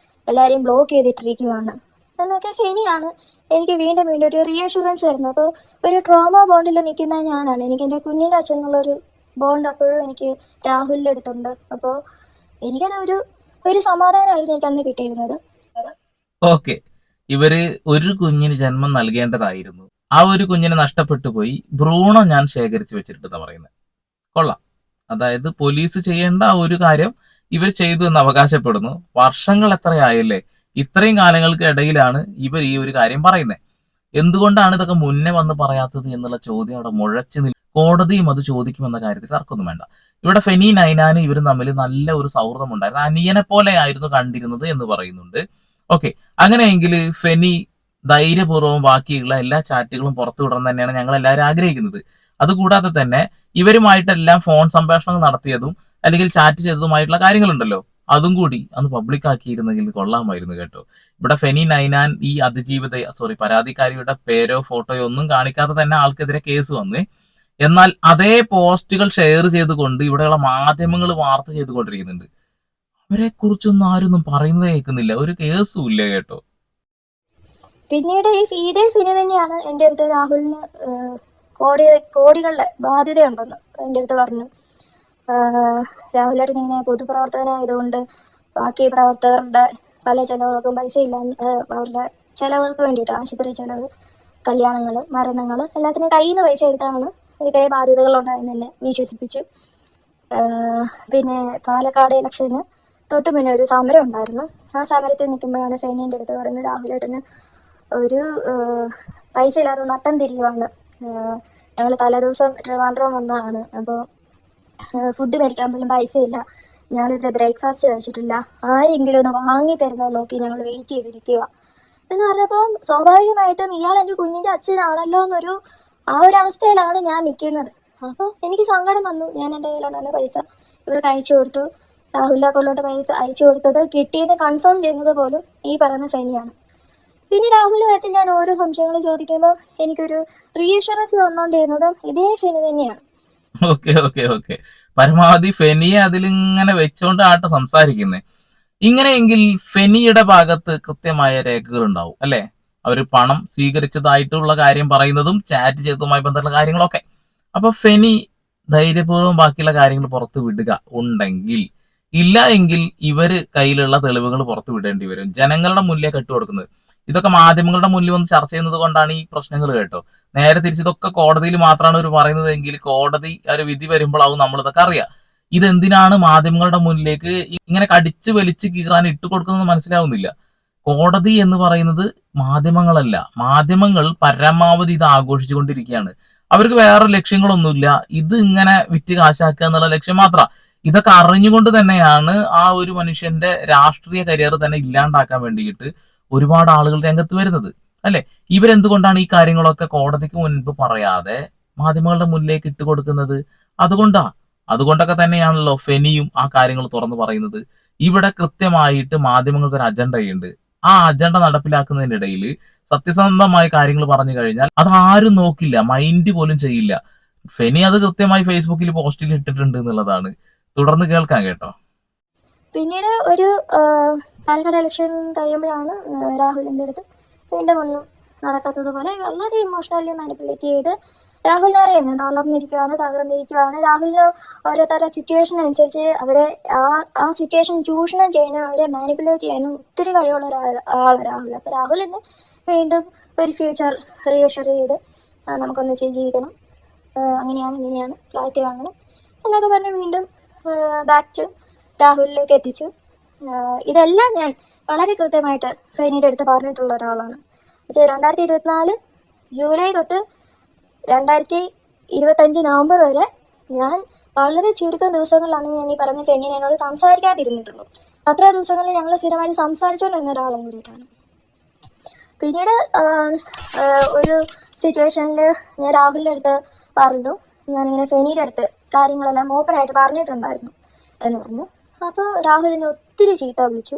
എല്ലാവരെയും ബ്ലോക്ക് ചെയ്തിട്ടിരിക്കുകയാണ് എന്നൊക്കെ ഫെനിയാണ് എനിക്ക് വീണ്ടും വീണ്ടും ഒരു റീഅഷുറൻസ് തരുന്നത്. അപ്പോൾ ഒരു ട്രോമ ബോണ്ടിൽ നിൽക്കുന്ന ഞാനാണ്. എനിക്ക് എൻ്റെ കുഞ്ഞിൻ്റെ അച്ഛൻ എന്നുള്ളൊരു ബോണ്ട് അപ്പോഴും എനിക്ക് രാഹുലിൻ്റെ അടുത്തുണ്ട്. അപ്പോൾ എനിക്കത് ഒരു സമാധാനമായിരുന്നു എനിക്ക് അന്ന് കിട്ടിയിരുന്നത്. ഓക്കെ, ഇവര് ഒരു കുഞ്ഞിന് ജന്മം നൽകേണ്ടതായിരുന്നു. ആ ഒരു കുഞ്ഞിനെ നഷ്ടപ്പെട്ടു പോയി. ഭ്രൂണം ഞാൻ ശേഖരിച്ചു വെച്ചിട്ടുണ്ടെന്ന് പറയുന്നത് കൊള്ളാം. അതായത് പോലീസ് ചെയ്യേണ്ട ആ ഒരു കാര്യം ഇവർ ചെയ്തു എന്ന് അവകാശപ്പെടുന്നു. വർഷങ്ങൾ എത്രയായല്ലേ? ഇത്രയും കാലങ്ങൾക്ക് ഇടയിലാണ് ഇവർ ഈ ഒരു കാര്യം പറയുന്നത്. എന്തുകൊണ്ടാണ് ഇതൊക്കെ മുന്നേ വന്ന് പറയാത്തത് എന്നുള്ള ചോദ്യം അവിടെ മുഴച്ചു നിൽക്കും. കോടതിയും അത് ചോദിക്കുമെന്ന കാര്യത്തിൽ തർക്കമൊന്നും വേണ്ട. ഇവിടെ ഫെനി നൈനാനും ഇവരും തമ്മിൽ നല്ല ഒരു സൗഹൃദം ഉണ്ടായിരുന്നു. അനിയനെ പോലെ ആയിരുന്നു കണ്ടിരുന്നത് എന്ന് പറയുന്നുണ്ട്. ഓക്കെ, അങ്ങനെയെങ്കിൽ ഫെനി ധൈര്യപൂർവ്വം ബാക്കിയുള്ള എല്ലാ ചാറ്റുകളും പുറത്തു വിടണം തന്നെയാണ് ഞങ്ങൾ എല്ലാവരും ആഗ്രഹിക്കുന്നത്. അതുകൂടാതെ തന്നെ ഇവരുമായിട്ടെല്ലാം ഫോൺ സംഭാഷണങ്ങൾ നടത്തിയതും അല്ലെങ്കിൽ ചാറ്റ് ചെയ്തതുമായിട്ടുള്ള കാര്യങ്ങളുണ്ടല്ലോ, അതും കൂടി അന്ന് പബ്ലിക് ആക്കിയിരുന്നെങ്കിൽ കൊള്ളാമായിരുന്നു കേട്ടോ. ഇവിടെ ഫെനി നൈനാൻ ഈ പരാതിക്കാരിയുടെ പേരോ ഫോട്ടോയോ ഒന്നും കാണിക്കാതെ തന്നെ ആൾക്കെതിരെ കേസ് വന്നേ. എന്നാൽ അതേ പോസ്റ്റുകൾ ഷെയർ ചെയ്തുകൊണ്ട് ഇവിടെയുള്ള മാധ്യമങ്ങൾ വാർത്ത ചെയ്തുകൊണ്ടിരിക്കുന്നുണ്ട്. അവരെ കുറിച്ചൊന്നും ആരൊന്നും പറയുന്നത് കേൾക്കുന്നില്ല, ഒരു കേസും ഇല്ല കേട്ടോ. പിന്നീട് ഇതേ ഫെനി തന്നെയാണ് എൻ്റെ അടുത്ത് രാഹുലിന് കോടികളുടെ ബാധ്യതയുണ്ടെന്ന് എൻ്റെ അടുത്ത് പറഞ്ഞു. രാഹുലേട്ടൻ ഇങ്ങനെ പൊതുപ്രവർത്തകനായതുകൊണ്ട് ബാക്കി പ്രവർത്തകരുടെ പല ചിലവുകൾക്കും പൈസ ഇല്ല, അവരുടെ ചിലവുകൾക്ക് വേണ്ടിയിട്ട് ആശുപത്രി ചിലവ്, കല്യാണങ്ങൾ, മരണങ്ങൾ എല്ലാത്തിനും കയ്യിൽ നിന്ന് പൈസ എടുത്താണ് ഇതേ ബാധ്യതകളുണ്ടായെന്ന് എന്നെ വിശ്വസിപ്പിച്ചു. പിന്നെ പാലക്കാട് ഇലക്ഷന് തൊട്ട് മുന്നേ ഒരു സമരം ഉണ്ടായിരുന്നു. ആ സമരത്തിൽ നിൽക്കുമ്പോഴാണ് ഫെനിൻ്റെ അടുത്ത് പറയുന്നത് രാഹുലേട്ടന് ഒരു പൈസ ഇല്ലാതെ നട്ടം തിരിയുവാണ്, ഞങ്ങൾ തലേദിവസം ട്രിവാൻഡ്രം വന്നതാണ്. അപ്പോൾ ഫുഡ് മേടിക്കാൻ പോലും പൈസയില്ല. ഞങ്ങളിതിൽ ബ്രേക്ക്ഫാസ്റ്റ് കഴിച്ചിട്ടില്ല. ആരെങ്കിലും ഒന്ന് വാങ്ങി തരുന്നത് നോക്കി ഞങ്ങൾ വെയിറ്റ് ചെയ്തിരിക്കുക എന്ന് പറഞ്ഞപ്പോൾ സ്വാഭാവികമായിട്ടും ഇയാൾ എൻ്റെ കുഞ്ഞിൻ്റെ അച്ഛനാണല്ലോ എന്നൊരു ആ ഒരു അവസ്ഥയിലാണ് ഞാൻ നിൽക്കുന്നത്. അപ്പോൾ എനിക്ക് സങ്കടം വന്നു. ഞാൻ എൻ്റെ കയ്യിലുള്ള പൈസ ഇവർക്ക് അയച്ചു കൊടുത്തു. രാഹുലിൻ്റെ അക്കൗണ്ടിലോട്ട് പൈസ അയച്ചു കൊടുത്തത് കിട്ടിയെന്ന് കൺഫേം ചെയ്യുന്നത് പോലും ഈ പറയുന്ന ഫെനിയാണ്. പിന്നെ രാഹുലിൻ്റെ കാര്യത്തിൽ ഞാൻ ഓരോ സംശയങ്ങൾ ചോദിക്കുമ്പോൾ എനിക്കൊരു റീഅഷുറൻസ് തന്നുകൊണ്ടിരുന്നതും ഇതേ ഫെനി തന്നെയാണ്. ഓക്കെ. പരമാവധി ഫെനിയെ അതിലിങ്ങനെ വെച്ചോണ്ട് ആട്ട് സംസാരിക്കുന്നേ. ഇങ്ങനെയെങ്കിൽ ഫെനിയുടെ ഭാഗത്ത് കൃത്യമായ രേഖകൾ ഉണ്ടാവും അല്ലെ? അവര് പണം സ്വീകരിച്ചതായിട്ടുള്ള കാര്യം പറയുന്നതും ചാറ്റ് ചെയ്തതുമായി ബന്ധപ്പെട്ട കാര്യങ്ങളൊക്കെ. അപ്പൊ ഫെനി ധൈര്യപൂർവ്വം ബാക്കിയുള്ള കാര്യങ്ങൾ പുറത്തു വിടുക ഉണ്ടെങ്കിൽ, ഇല്ല എങ്കിൽ ഇവര് കയ്യിലുള്ള തെളിവുകൾ പുറത്തു വിടേണ്ടി വരും. ജനങ്ങളുടെ മുന്നിലേക്ക് ഇട്ടുകൊടുക്കുന്നത് ഇതൊക്കെ മാധ്യമങ്ങളുടെ മുന്നിൽ വന്ന് ചർച്ച ചെയ്യുന്നത് കൊണ്ടാണ് ഈ പ്രശ്നങ്ങൾ കേട്ടോ. നേരെ തിരിച്ച് ഇതൊക്കെ കോടതിയിൽ മാത്രമാണ് ഇവർ പറയുന്നത് എങ്കിൽ കോടതി ഒരു വിധി വരുമ്പോഴാവും നമ്മളിതൊക്കെ അറിയാം. ഇതെന്തിനാണ് മാധ്യമങ്ങളുടെ മുന്നിലേക്ക് ഇങ്ങനെ കടിച്ചു വലിച്ച് കീറാൻ ഇട്ട് കൊടുക്കുന്നത് മനസ്സിലാവുന്നില്ല. കോടതി എന്ന് പറയുന്നത് മാധ്യമങ്ങളല്ല. മാധ്യമങ്ങൾ പരമാവധി ഇത് ആഘോഷിച്ചുകൊണ്ടിരിക്കുകയാണ്. അവർക്ക് വേറെ ലക്ഷ്യങ്ങളൊന്നുമില്ല. ഇത് ഇങ്ങനെ വിറ്റ് കാശാക്കുക എന്നുള്ള ലക്ഷ്യം മാത്രം. ഇതൊക്കെ അറിഞ്ഞുകൊണ്ട് തന്നെയാണ് ആ ഒരു മനുഷ്യന്റെ രാഷ്ട്രീയ കരിയർ തന്നെ ഇല്ലാണ്ടാക്കാൻ വേണ്ടിയിട്ട് ഒരുപാട് ആളുകൾ രംഗത്ത് വരുന്നത് അല്ലെ? ഇവരെന്തുകൊണ്ടാണ് ഈ കാര്യങ്ങളൊക്കെ കോടതിക്ക് മുൻപ് പറയാതെ മാധ്യമങ്ങളുടെ മുന്നിലേക്ക് ഇട്ട് കൊടുക്കുന്നത്? അതുകൊണ്ടൊക്കെ തന്നെയാണല്ലോ ഫെനിയും ആ കാര്യങ്ങൾ തുറന്നു പറയുന്നത്. ഇവിടെ കൃത്യമായിട്ട് മാധ്യമങ്ങൾക്ക് ഒരു അജണ്ടയുണ്ട്. ആ അജണ്ട നടപ്പിലാക്കുന്നതിനിടയിൽ സത്യസന്ധമായ കാര്യങ്ങൾ പറഞ്ഞു കഴിഞ്ഞാൽ അത് ആരും നോക്കില്ല, മൈൻഡ് പോലും ചെയ്യില്ല. ഫെനി അത് കൃത്യമായി ഫേസ്ബുക്കിൽ പോസ്റ്റിൽ ഇട്ടിട്ടുണ്ട് എന്നുള്ളതാണ്. തുടർന്ന് കേൾക്കാം കേട്ടോ. പിന്നീട് ഒരു പാലക്കാട് ഇലക്ഷൻ കഴിയുമ്പോഴാണ് രാഹുലിൻ്റെ അടുത്ത് വീണ്ടും ഒന്നും നടക്കാത്തതുപോലെ വളരെ ഇമോഷണലി മാനിപ്പുലേറ്റ് ചെയ്ത് രാഹുലിനെ അറിയുന്നത് തളർന്നിരിക്കുകയാണ്, തകർന്നിരിക്കുകയാണ്. രാഹുലിന് ഓരോരുത്തരുടെ സിറ്റുവേഷൻ അനുസരിച്ച് അവരെ ആ സിറ്റുവേഷൻ ചൂഷണം ചെയ്യാനും അവരെ മാനിപ്പുലേറ്റ് ചെയ്യാനും ഒത്തിരി കഴിവുള്ള ഒരാളാണ് രാഹുൽ. അപ്പോൾ രാഹുലിന് വീണ്ടും ഒരു ഫ്യൂച്ചർ റീഅഷർ ചെയ്ത് നമുക്കൊന്ന് ജീവിക്കണം, അങ്ങനെയാണ് ഇങ്ങനെയാണ്, ഫ്ലാറ്റ് വാങ്ങണം എന്നൊക്കെ പറഞ്ഞ് വീണ്ടും ബാക്ക് ടു രാഹുലിലേക്ക് എത്തിച്ചു. ഇതെല്ലാം ഞാൻ വളരെ കൃത്യമായിട്ട് ഫെനിയുടെ അടുത്ത് പറഞ്ഞിട്ടുള്ള ഒരാളാണ്. പക്ഷേ 2024 ജൂലൈ തൊട്ട് 2025 നവംബർ വരെ ഞാൻ വളരെ ചുരുക്കം ദിവസങ്ങളിലാണ് ഞാൻ ഈ പറഞ്ഞ ഫെനിനെ എന്നോട് സംസാരിക്കാതിരുന്നിട്ടുള്ളൂ. അത്ര ദിവസങ്ങളിൽ ഞങ്ങൾ സ്ഥിരമായിട്ട് സംസാരിച്ചുകൊണ്ടിരുന്ന ഒരാളും കൂടിയിട്ടാണ്. പിന്നീട് ഒരു സിറ്റുവേഷനിൽ ഞാൻ രാഹുലിൻ്റെ അടുത്ത് പറഞ്ഞു, ഞാനിങ്ങനെ ഫെനിയുടെ അടുത്ത് കാര്യങ്ങളെല്ലാം ഓപ്പണായിട്ട് പറഞ്ഞിട്ടുണ്ടായിരുന്നു എന്ന് പറഞ്ഞു. അപ്പോൾ രാഹുലിനെ ഒത്തിരി ചീത്ത വിളിച്ചു,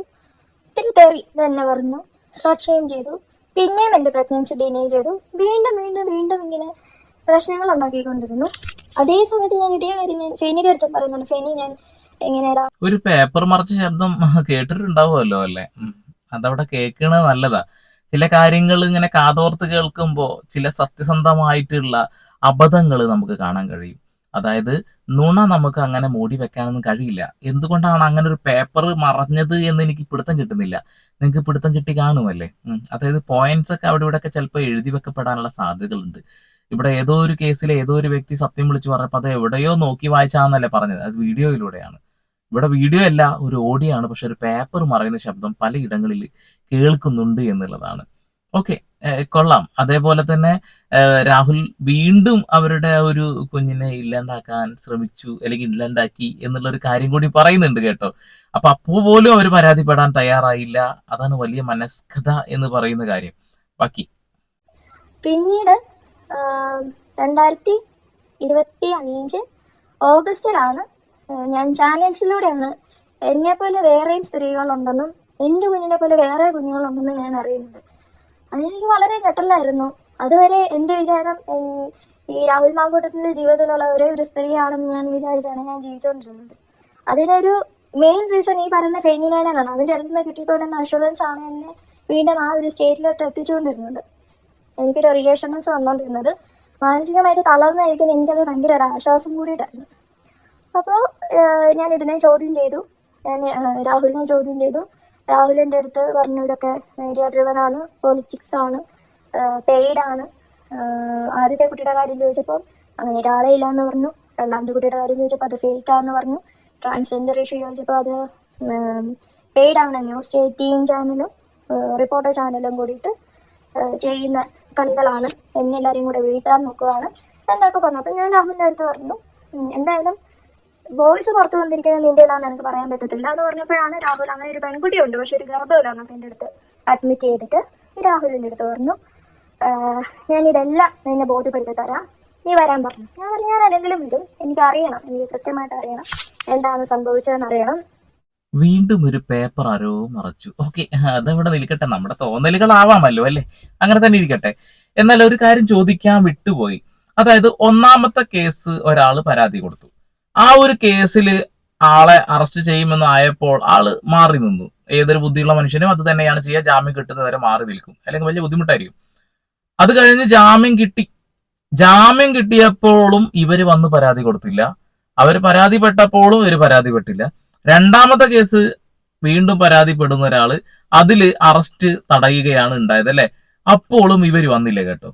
ഒത്തിരി തെറി തന്നെ പറഞ്ഞു, സ്ലട്ട് ഷെയിം ചെയ്തു. പിന്നെയും എൻ്റെ പ്രഗ്നൻസി ഡിനേ ചെയ്തു. വീണ്ടും ഇങ്ങനെ പ്രശ്നങ്ങൾ ഉണ്ടാക്കിക്കൊണ്ടിരുന്നു. അതേ സമയത്ത് ഞാൻ ഇതേ കാര്യം ഞാൻ ഫെനിയുടെ അടുത്ത് പറയുന്നുണ്ട്. ഫെനി, ഞാൻ എങ്ങനെ ഒരു പേപ്പർ മറിച്ച ശബ്ദം കേട്ടിട്ടുണ്ടാവുമല്ലോ അല്ലേ? അതവിടെ കേൾക്കണത് നല്ലതാ. ചില കാര്യങ്ങൾ ഇങ്ങനെ കാതോർത്ത് കേൾക്കുമ്പോൾ ചില സത്യസന്ധമായിട്ടുള്ള അബദ്ധങ്ങൾ നമുക്ക് കാണാൻ കഴിയും. അതായത് നുണ നമുക്ക് അങ്ങനെ മൂടി വെക്കാനൊന്നും കഴിയില്ല. എന്തുകൊണ്ടാണ് അങ്ങനെ ഒരു പേപ്പർ മറഞ്ഞത് എന്ന് എനിക്ക് പിടുത്തം കിട്ടുന്നില്ല. നിങ്ങൾക്ക് പിടുത്തം കിട്ടി കാണുമല്ലേ? അതായത് പോയിന്റ്സ് ഒക്കെ അവിടെ ഇവിടെ ഒക്കെ ചിലപ്പോൾ എഴുതി വെക്കപ്പെടാനുള്ള സാധ്യതകളുണ്ട്. ഇവിടെ ഏതോ ഒരു കേസിൽ ഏതോ ഒരു വ്യക്തി സത്യം വിളിച്ചു പറഞ്ഞപ്പോൾ അത് എവിടെയോ നോക്കി വായിച്ചാന്നല്ലേ പറഞ്ഞത്. അത് വീഡിയോയിലൂടെയാണ്. ഇവിടെ വീഡിയോ അല്ല, ഒരു ഓഡിയോ ആണ്. പക്ഷെ ഒരു പേപ്പർ മറയുന്ന ശബ്ദം പലയിടങ്ങളിൽ കേൾക്കുന്നുണ്ട് എന്നുള്ളതാണ്. ഓക്കെ, കൊള്ളാം. അതേപോലെ തന്നെ രാഹുൽ വീണ്ടും അവരുടെ ഒരു കുഞ്ഞിനെ ഇല്ലാണ്ടാക്കാൻ ശ്രമിച്ചു, അല്ലെങ്കിൽ ഇല്ലാണ്ടാക്കി എന്നുള്ള ഒരു കാര്യം കൂടി പറയുന്നുണ്ട് കേട്ടോ. അപ്പോ പോലും അവർ പരാതിപ്പെടാൻ തയ്യാറായില്ല. അതാണ് വലിയ മനസ്കഥ എന്ന് പറയുന്ന കാര്യം. ബാക്കി പിന്നീട് 2025 ഓഗസ്റ്റിലാണ് ഞാൻ ചാനൽസിലൂടെയാണ് എന്നെപ്പോലെ വേറെയും സ്ത്രീകളുണ്ടെന്നും എൻ്റെ കുഞ്ഞിനെ പോലെ വേറെ കുഞ്ഞുങ്ങളുണ്ടെന്നും ഞാൻ അറിയുന്നത്. അതെനിക്ക് വളരെ ഞെട്ടലായിരുന്നു. അതുവരെ എൻ്റെ വിചാരം ഈ രാഹുൽ മാങ്കൂട്ടത്തിൻ്റെ ജീവിതത്തിലുള്ള ഒരേ ഒരു സ്ത്രീയാണെന്ന് ഞാൻ വിചാരിച്ചാണ് ഞാൻ ജീവിച്ചുകൊണ്ടിരുന്നത്. അതിനൊരു മെയിൻ റീസൺ ഈ പറയുന്ന ഫെനിനാണ്. അതിൻ്റെ അടുത്ത് നിന്ന് കിട്ടിക്കൊണ്ടുവന്ന അഷുറൻസ് ആണ് എന്നെ വീണ്ടും ആ ഒരു സ്റ്റേറ്റിലോട്ട് എത്തിച്ചുകൊണ്ടിരുന്നത്. എനിക്കൊരു റീഅഷുറൻസ് വന്നുകൊണ്ടിരുന്നത്. മാനസികമായിട്ട് തളർന്നായിരിക്കും എനിക്കത് ഭയങ്കര ഒരു ആശ്വാസം കൂടിയിട്ടായിരുന്നു. അപ്പോൾ ഞാൻ ഇതിനെ ചോദ്യം ചെയ്തു. ഞാൻ രാഹുലിനെ ചോദ്യം ചെയ്തു. രാഹുലിൻ്റെ അടുത്ത് പറഞ്ഞു, ഇതൊക്കെ മീഡിയ ഡ്രിവൻ ആണ്, പൊളിറ്റിക്സ് ആണ്, പെയ്ഡാണ്. ആദ്യത്തെ കുട്ടിയുടെ കാര്യം ചോദിച്ചപ്പോൾ അങ്ങനെ ഒരാളെ ഇല്ലയെന്ന് പറഞ്ഞു. രണ്ടാമത്തെ കുട്ടിയുടെ കാര്യം ചോദിച്ചപ്പോൾ അത് ഫേക്കാന്ന് പറഞ്ഞു. ട്രാൻസ്ജെൻഡർ ഇഷ്യൂ ചോദിച്ചപ്പോൾ അത് പെയ്ഡാണ്. ന്യൂസ് 18 ചാനലും റിപ്പോർട്ടർ ചാനലും കൂടിയിട്ട് ചെയ്യുന്ന കളികളാണ്, എന്നെ എല്ലാവരെയും കൂടെ വീഴ്ത്താൻ നോക്കുവാണ് എന്തൊക്കെ പറഞ്ഞു. അപ്പം ഞാൻ രാഹുലിൻ്റെ അടുത്ത് പറഞ്ഞു എന്തായാലും വോയിസ് പുറത്ത് വന്നിരിക്കുന്നത് നിൻ്റെ ഇല്ലാന്ന് എനിക്ക് പറയാൻ പറ്റത്തില്ല എന്ന് പറഞ്ഞപ്പോഴാണ് രാഹുൽ അങ്ങനെ ഒരു പെൺകുട്ടിയുണ്ട് പക്ഷെ ഒരു ഗർഭമില്ല എന്നൊക്കെ എൻ്റെ അടുത്ത് അഡ്മിറ്റ് ചെയ്തിട്ട് രാഹുലിൻ്റെ അടുത്ത് പറഞ്ഞു ഞാനിതെല്ലാം നിന്നെ ബോധ്യപ്പെടുത്തി തരാം, നീ വരാൻ പറഞ്ഞു. ഞാൻ പറഞ്ഞു ഞാൻ അല്ലെങ്കിലും വരും, എനിക്കറിയണം, എനിക്ക് കൃത്യമായിട്ട് അറിയണം എന്താണ് സംഭവിച്ചതെന്ന് അറിയണം. വീണ്ടും ഒരു പേപ്പർ ആരോ മറച്ചു. ഓക്കെ, അതവിടെ നിൽക്കട്ടെ, നമ്മുടെ തോന്നലുകളാവാമല്ലോ അല്ലെ, അങ്ങനെ തന്നെ ഇരിക്കട്ടെ. എന്നാൽ ഒരു കാര്യം ചോദിക്കാൻ വിട്ടുപോയി. അതായത് ഒന്നാമത്തെ കേസ് ഒരാൾ പരാതി കൊടുത്തു, ആ ഒരു കേസിൽ ആളെ അറസ്റ്റ് ചെയ്യുമെന്ന് ആയപ്പോൾ ആള് മാറി നിന്നു. ഏതൊരു ബുദ്ധിയുള്ള മനുഷ്യനും അത് തന്നെയാണ് ചെയ്യുക, ജാമ്യം കിട്ടുന്നവരെ മാറി നിൽക്കും, അല്ലെങ്കിൽ വലിയ ബുദ്ധിമുട്ടായിരിക്കും. അത് കഴിഞ്ഞ് ജാമ്യം കിട്ടിയപ്പോഴും ഇവര് വന്ന് പരാതി കൊടുത്തില്ല, അവര് പരാതിപ്പെട്ടപ്പോഴും ഇവര് പരാതിപ്പെട്ടില്ല. രണ്ടാമത്തെ കേസ് വീണ്ടും പരാതിപ്പെടുന്ന ഒരാള് അതില് അറസ്റ്റ് തടയുകയാണ് ഉണ്ടായത് അല്ലെ, അപ്പോഴും ഇവര് വന്നില്ല കേട്ടോ.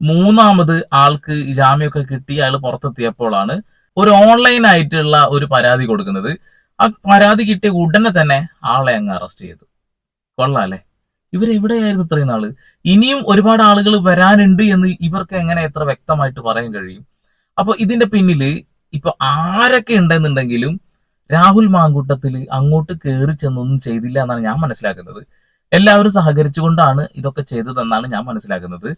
മൂന്നാമത് ആൾക്ക് ജാമ്യമൊക്കെ കിട്ടി അയാൾ പുറത്തെത്തിയപ്പോഴാണ് ഒരു ഓൺലൈൻ ആയിട്ടുള്ള ഒരു പരാതി കൊടുക്കുന്നത്. ആ പരാതി കിട്ടിയ ഉടനെ തന്നെ ആളെ അങ്ങ് അറസ്റ്റ് ചെയ്തു. കൊള്ളാം അല്ലെ, ഇവരെവിടെയായിരുന്നു ഇത്രയും നാള്? ഇനിയും ഒരുപാട് ആളുകൾ വരാനുണ്ട് എന്ന് ഇവർക്ക് എങ്ങനെ എത്ര വ്യക്തമായിട്ട് പറയാൻ കഴിയും? അപ്പൊ ഇതിന്റെ പിന്നില് ഇപ്പൊ ആരൊക്കെ ഉണ്ടെന്നുണ്ടെങ്കിലും രാഹുൽ മാങ്കൂട്ടത്തിൽ അങ്ങോട്ട് കയറി ചെന്നൊന്നും ചെയ്തില്ല എന്നാണ് ഞാൻ മനസ്സിലാക്കുന്നത്. എല്ലാവരും സഹകരിച്ചുകൊണ്ടാണ് ഇതൊക്കെ ചെയ്തതെന്നാണ് ഞാൻ മനസ്സിലാക്കുന്നത്.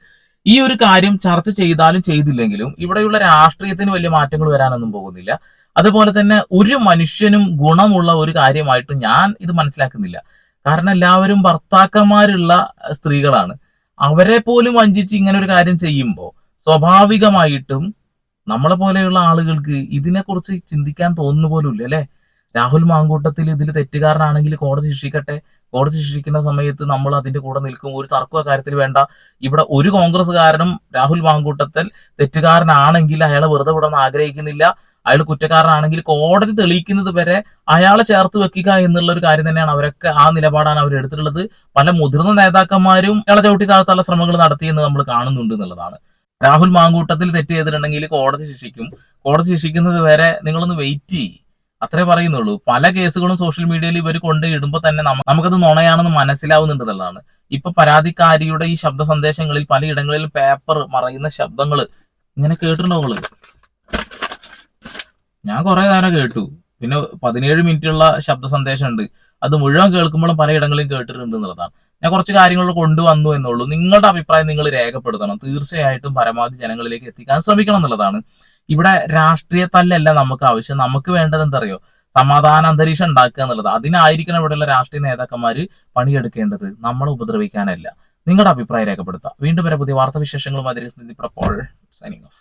ഈ ഒരു കാര്യം ചർച്ച ചെയ്താലും ചെയ്തില്ലെങ്കിലും ഇവിടെയുള്ള രാഷ്ട്രീയത്തിന് വലിയ മാറ്റങ്ങൾ വരാനൊന്നും പോകുന്നില്ല. അതുപോലെ തന്നെ ഒരു മനുഷ്യനും ഗുണമുള്ള ഒരു കാര്യമായിട്ട് ഞാൻ ഇത് മനസ്സിലാക്കുന്നില്ല. കാരണം എല്ലാവരും ഭർത്താക്കന്മാരുള്ള സ്ത്രീകളാണ്. അവരെ പോലും വഞ്ചിച്ച് ഇങ്ങനെ ഒരു കാര്യം ചെയ്യുമ്പോൾ സ്വാഭാവികമായിട്ടും നമ്മളെ പോലെയുള്ള ആളുകൾക്ക് ഇതിനെക്കുറിച്ച് ചിന്തിക്കാൻ തോന്നുന്നു പോലും ഇല്ല അല്ലെ. രാഹുൽ മാങ്കൂട്ടത്തിൽ ഇതിൽ തെറ്റുകാരനാണെങ്കിൽ കോടതി ശിക്ഷിക്കട്ടെ, കോടതി ശിക്ഷിക്കുന്ന സമയത്ത് നമ്മൾ അതിന്റെ കൂടെ നിൽക്കും, ഒരു തർക്ക കാര്യത്തിൽ വേണ്ട. ഇവിടെ ഒരു കോൺഗ്രസ്സുകാരനും രാഹുൽ മാങ്കൂട്ടത്തിൽ തെറ്റുകാരനാണെങ്കിൽ അയാളെ വെറുതെ വിടാൻ ആഗ്രഹിക്കുന്നില്ല. അയാൾ കുറ്റക്കാരനാണെങ്കിൽ കോടതി തെളിയിക്കുന്നത് വരെ അയാളെ ചേർത്ത് വെക്കുക എന്നുള്ള ഒരു കാര്യം തന്നെയാണ് അവരൊക്കെ, ആ നിലപാടാണ് അവർ എടുത്തിട്ടുള്ളത്. പല മുതിർന്ന നേതാക്കന്മാരും അയാളെ ചവിട്ടി താഴ്ത്താനുള്ള ശ്രമങ്ങൾ നടത്തിയെന്ന് നമ്മൾ കാണുന്നുണ്ട് എന്നുള്ളതാണ്. രാഹുൽ മാങ്കൂട്ടത്തിൽ തെറ്റ് ചെയ്തിട്ടുണ്ടെങ്കിൽ കോടതി ശിക്ഷിക്കും, കോടതി ശിക്ഷിക്കുന്നത് വരെ നിങ്ങളൊന്ന് വെയിറ്റ് ചെയ്യ്, അത്രേ പറയുന്നുള്ളൂ. പല കേസുകളും സോഷ്യൽ മീഡിയയിൽ ഇവർ കൊണ്ട് ഇടുമ്പോൾ തന്നെ നമുക്കത് നുണയാണെന്ന് മനസ്സിലാവുന്നുണ്ട് എന്നുള്ളതാണ്. ഇപ്പൊ പരാതിക്കാരിയുടെ ഈ ശബ്ദ സന്ദേശങ്ങളിൽ പലയിടങ്ങളിൽ പേപ്പർ മറയുന്ന ശബ്ദങ്ങൾ ഇങ്ങനെ കേട്ടിട്ടുണ്ടോ? ഞാൻ കുറെ നേരം കേട്ടു. പിന്നെ 17 മിനിറ്റുള്ള ശബ്ദ സന്ദേശം ഉണ്ട്, അത് മുഴുവൻ കേൾക്കുമ്പോഴും പലയിടങ്ങളിലും കേട്ടിട്ടുണ്ട് എന്നുള്ളതാണ്. ഞാൻ കുറച്ച് കാര്യങ്ങൾ കൊണ്ടുവന്നു എന്നുള്ളൂ. നിങ്ങളുടെ അഭിപ്രായം നിങ്ങൾ രേഖപ്പെടുത്തണം, തീർച്ചയായിട്ടും പരമാവധി ജനങ്ങളിലേക്ക് എത്തിക്കാൻ ശ്രമിക്കണം എന്നുള്ളതാണ്. ഇവിടെ രാഷ്ട്രീയ തല്ലല്ല നമുക്ക് ആവശ്യം. നമുക്ക് വേണ്ടത് എന്തറിയോ, സമാധാന അന്തരീക്ഷം ഉണ്ടാക്കുക എന്നുള്ളത്. അതിനായിരിക്കണം ഇവിടെയുള്ള രാഷ്ട്രീയ നേതാക്കന്മാര് പണിയെടുക്കേണ്ടത്, നമ്മളെ ഉപദ്രവിക്കാനല്ല. നിങ്ങളുടെ അഭിപ്രായം രേഖപ്പെടുത്താം. വീണ്ടും വരെ പുതിയ വാർത്താവിശേഷങ്ങളുമായി സൈനിങ് ഓഫ്.